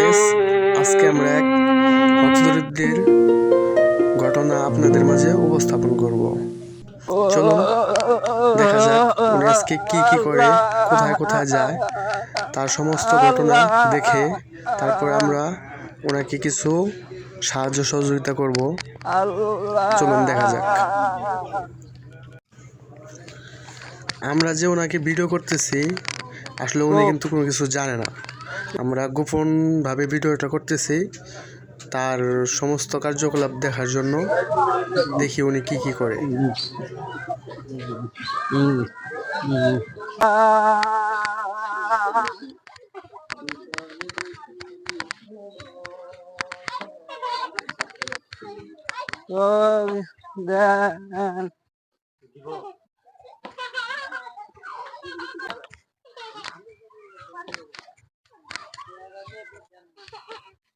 Guys, আজকে আমরা এক হতদরিদ্রের ঘটনা আপনাদের মাঝে উপস্থাপন করব। চলুন দেখা যাক উনি আজকে কি কি করে, কোথায় কোথায় যায়, তার সমস্ত ঘটনা দেখে তারপরে আমরা ওনাকে কিছু সাহায্য সহযোগিতা করব। চলুন দেখা যাক। আমরা যে ওনাকে ভিডিও করতেছি আসলে উনি কিন্তু কোনো কিছু জানে না। আমরা গোপনভাবে ভিডিওটা করতেছি তার সমস্ত কার্যকলাপ দেখার জন্য। দেখি উনি কি কি করে।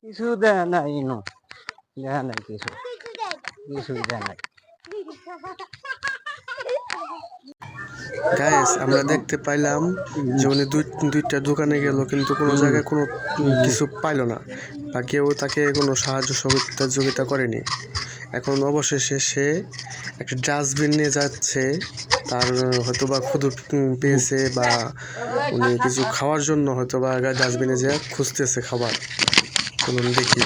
কিছু দেয় নাই, দেয় নাই, কিছু কিছু দেয় নাই। গাইস, আমরা দেখতে পাইলাম যে উনি দুইটা দোকানে গেল কিন্তু কোনো জায়গায় কোনো কিছু পাইল না, বা কেউ তাকে কোনো সাহায্য সহযোগিতা করেনি। এখন অবশেষে সে একটা ডাস্টবিন নিয়ে যাচ্ছে। তার হয়তো বা ক্ষুধা পেয়েছে বা উনি কিছু খাওয়ার জন্য হয়তো বা ডাস্টবিনে যে খুঁজতেছে খাবার। চলুন দেখি।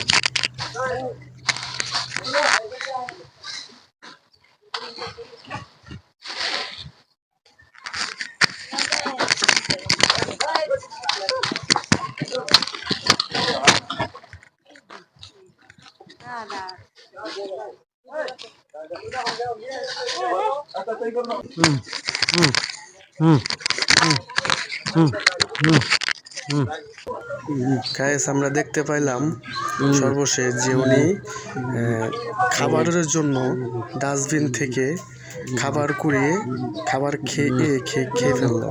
গাইস, আমরা দেখতে পাইলাম সর্বশেষ যে উনি খাবারের জন্য ডাস্টবিন থেকে খাবার কুড়িয়ে খাবার খেয়ে ফেলল।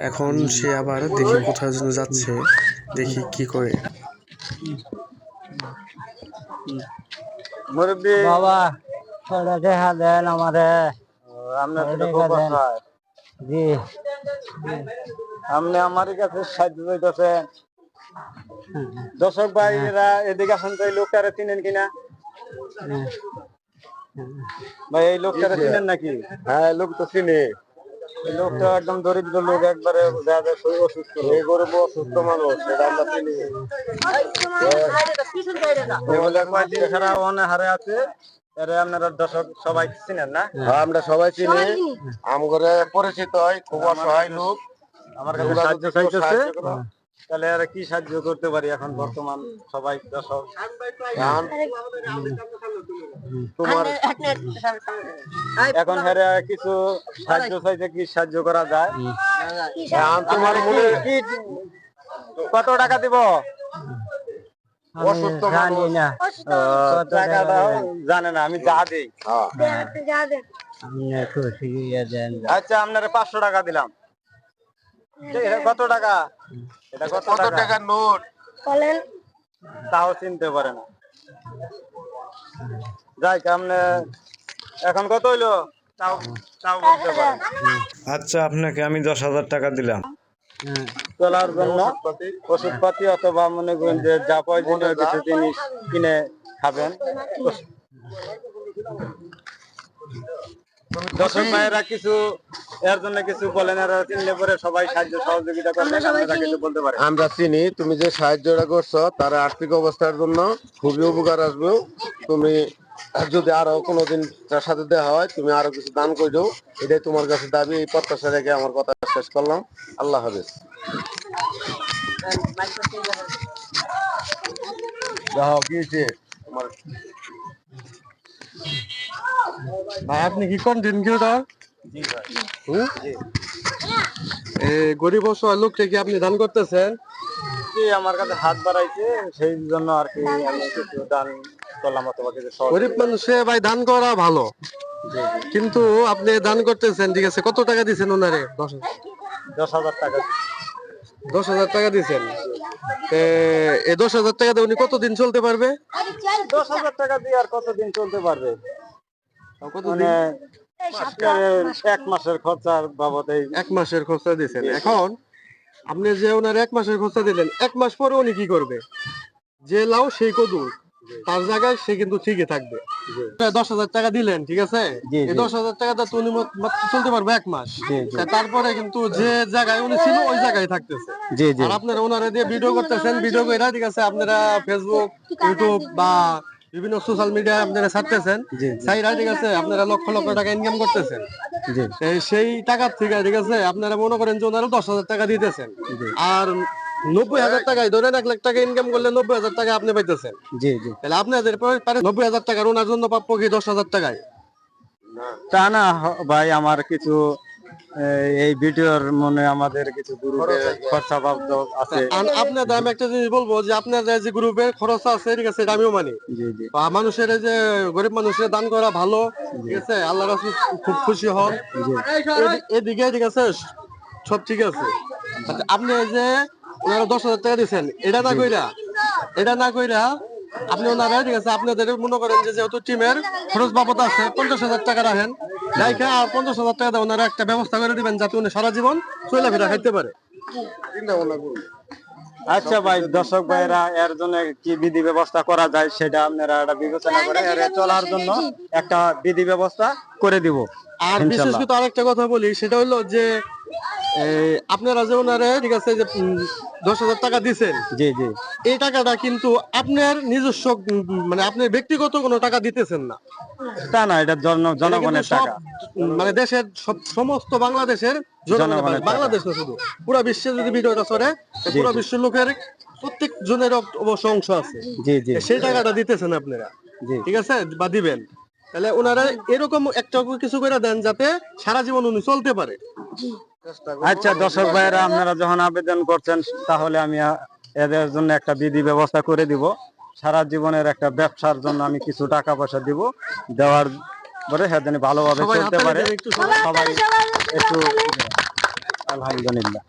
এখন সে আবার দেখি কোথায় যেন যাচ্ছে, দেখি কি করে। বাবা দেখা দেন আমারে, জি আপনি আমার কাছে সাহায্য চাইতেছেন। দর্শক ভাইরা এদিকে আসেন তো, এই লোকটারে চিনেন কিনা? ভাই, এই লোকটারে চিনেন নাকি? হ্যাঁ, লোক তো চিনি। এই লোকটা একদম দরিদ্র লোক, একবারে অসুস্থ, এই গরিব অসুস্থ মানুষ, সেটা আমরা চিনি। হারে আছে, আপনারা দর্শক সবাই চিনেন না? হ্যাঁ, আমরা সবাই চিনি। আমার পরিচিত হয়, খুব অসহায় লোক, আমার কাছে সাহায্য চাইতেছে। তাহলে আর কি সাহায্য করতে পারি এখন বর্তমান সবাই দর্শক? তোমার এখন হেরে কিছু সাহায্য চাইতে, কি সাহায্য করা যায়? তোমার মনে কি, কত টাকা দিব? অসুস্থ মানুষ, টাকাটা জানে না, আমি যা দিই। আচ্ছা, আপনার 500 টাকা দিলাম। কত টাকা? এটা কত টাকার নোট? তাও চিনতে পারে না। যাই, আপনি এখন কত হইলো তাও তাও বলতে পারেন। আচ্ছা, আপনাকে আমি 10,000 টাকা দিলাম চলার জন্য ওষুধপাতি, অথবা মনে করেন যে যা প্রয়োজনীয় কিছু জিনিস কিনে খাবেন। দর্শক ভাইয়েরা কিছু এর জন্য কিছু বলেন, আর চিনলে পরে সবাই সাহায্য সহযোগিতা করবেন, আপনারা কিছু বলতে পারেন। আমরা চিনি, তুমি যে সাহায্যটা করছো তার আর্থিক অবস্থার জন্য খুবই উপকার আসবে। তুমি যদি আরো কোনোদিন তার সাথে দেখা হয়, তুমি আরো কিছু দান করে দাও, এটাই তোমার কাছে দাবি। এই প্রত্যাশা রেখে আমার কথা শেষ করলাম। আল্লাহ হাফেজ। ভাই, আপনি কি কন্টেন্ট ক্রিয়েটর? গরিব অসহায় লোককে কি আপনি দান করতেছেন? জি, আমার কাছে হাত বাড়াইছে, সেই জন্য আর কি আমি কিছু দান করলাম, অথবা কিছু গরিব মানুষে ভাই দান করা ভালো, কিন্তু আপনি দান করতেছেন, ঠিক আছে, কত টাকা দিচ্ছেন ওনারে? 10,000 টাকা। 10,000 টাকা দিচ্ছেন। এই 10,000 টাকা দিয়ে উনি কতদিন চলতে পারবে? 10,000 টাকা দিয়ে আর কতদিন চলতে পারবে? মানে 1 মাসের খরচার বাবদ। 1 মাসের খরচা দিচ্ছেন। এখন আপনি যে ওনার 1 মাসের খরচা দিলেন, 1 মাস পরে উনি কি করবে? যে লাউ সেই কদুর, তার জায়গায় সে কিন্তু ঠিকই থাকবে। 10,000 টাকা দিলেন, ঠিক আছে? এই 10,000 টাকাটা তো উনি মাত্র চলতে পারবে 1 মাস। তারপরে কিন্তু যে জায়গায় উনি ছিল ওই জায়গায় থাকতেছে। আর আপনারা ওনারা দিয়ে ভিডিও করতেছেন, ভিডিও কইরা, ঠিক আছে, আপনারা ফেসবুক, ইউটিউব বা বিভিন্ন সোশ্যাল মিডিয়ায় আপনারা ছাড়তেছেন, সাইরা, ঠিক আছে, আপনারা লক্ষ লক্ষ টাকা ইনকাম করতেছেন। সেই টাকার থেকে, ঠিক আছে, আপনারা মনে করেন যে ওনারা 10,000 টাকা দিতেছেন, আর 90,000 টাকায় ধরেন 1 লাখ টাকা ইনকাম করলে 90,000 টাকা আপনি পাইতেছেন। তাহলে আপনাদের 90,000 টাকার ওনার জন্য প্রাপ্য কি 10,000 টাকায়? তা না ভাই, আমার কিছু এই ভিডিওর মনে আমাদের কিছু গ্রুপের খরচা বাবদ আছে। আপনাদের আমি একটা জিনিস বলবো যে আপনাদের যে গ্রুপে খরচ আছে, ঠিক আছে, এটা আমিও মানি। বা মানুষের এই যে গরিব মানুষের দান করা ভালো, ঠিক আছে, আল্লাহ রাসূল খুব খুশি হন এদিকে, ঠিক আছে, সব ঠিক আছে। আপনি এই যে ওনারা 10,000 টাকা দিচ্ছেন, এটা না কইরা আপনি ওনারা, ঠিক আছে, আপনাদের মনে করেন যে যেহেতু টিমের খরচ বাবদ আছে 50,000 টাকা রাখেন, রাইখা আর 50,000 টাকা দিয়ে ওনারা একটা ব্যবস্থা করে দিবেন যাতে উনি সারা জীবন চলাফেরা খাইতে পারে। আচ্ছা ভাই, দর্শক ভাইরা, এর জন্য কি বিধি ব্যবস্থা করা যায় সেটা আপনারা একটা বিবেচনা করে এর চলার জন্য একটা বিধি ব্যবস্থা করে দিব। আর বিশেষ করে আরেকটা কথা বলি, সেটা হলো যে আপনারা যে ওনারে, ঠিক আছে, যে 10,000 টাকা দিচ্ছেন, এই টাকাটা কিন্তু আপনার নিজস্ব, মানে আপনার ব্যক্তিগত কোনো টাকা দিতেছেন না। তা না, এটা জনগণের টাকা, মানে দেশের সমস্ত বাংলাদেশের জনগণের, বাংলাদেশ না শুধু, পুরো বিশ্বে যদি ভিডিওটা চলে, পুরো বিশ্বের লোকের প্রত্যেক জনের অবশ্য অংশ আছে। সেই টাকাটা দিতেছেন আপনারা, ঠিক আছে, বা দিবেন। তাহলে ওনারা এরকম একটা কিছু করে দেন যাতে সারা জীবন উনি চলতে পারে। আচ্ছা দর্শক ভাইরা, আপনারা যখন আবেদন করছেন তাহলে আমি এদের জন্য একটা বিধি ব্যবস্থা করে দিব। সারা জীবনের একটা ব্যবসার জন্য আমি কিছু টাকা পয়সা দিব, দেওয়ার পরে হ্যাঁ ভালোভাবে চলতে পারে সবাই একটু। আলহামদুলিল্লাহ।